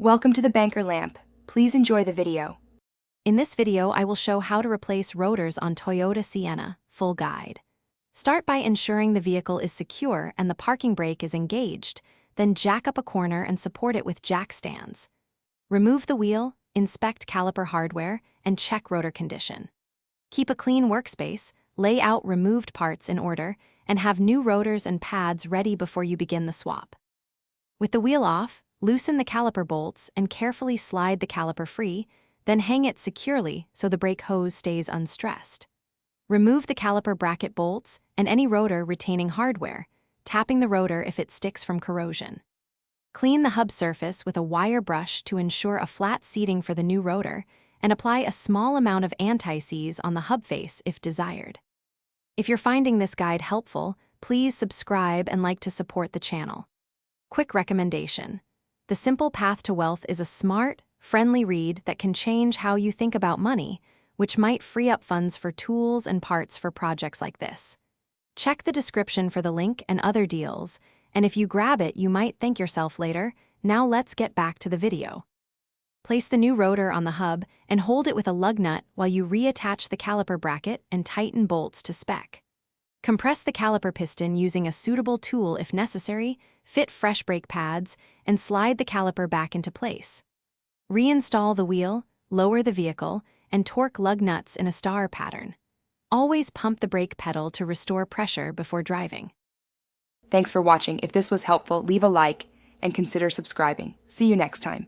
Welcome to the Banker Lamp. Please enjoy the video. In this video, I will show how to replace rotors on Toyota Sienna, full guide. Start by ensuring the vehicle is secure and the parking brake is engaged, then jack up a corner and support it with jack stands. Remove the wheel, inspect caliper hardware, and check rotor condition. Keep a clean workspace, lay out removed parts in order, and have new rotors and pads ready before you begin the swap. With the wheel off, loosen the caliper bolts and carefully slide the caliper free, then hang it securely so the brake hose stays unstressed. Remove the caliper bracket bolts and any rotor retaining hardware, tapping the rotor if it sticks from corrosion. Clean the hub surface with a wire brush to ensure a flat seating for the new rotor, and apply a small amount of anti-seize on the hub face if desired. If you're finding this guide helpful, please subscribe and like to support the channel. Quick recommendation. The Simple Path to Wealth is a smart, friendly read that can change how you think about money, which might free up funds for tools and parts for projects like this. Check the description for the link and other deals, and if you grab it, you might thank yourself later. Now let's get back to the video. Place the new rotor on the hub and hold it with a lug nut while you reattach the caliper bracket and tighten bolts to spec. Compress the caliper piston using a suitable tool if necessary, fit fresh brake pads, and slide the caliper back into place. Reinstall the wheel, lower the vehicle, and torque lug nuts in a star pattern. Always pump the brake pedal to restore pressure before driving. Thanks for watching. If this was helpful, leave a like and consider subscribing. See you next time.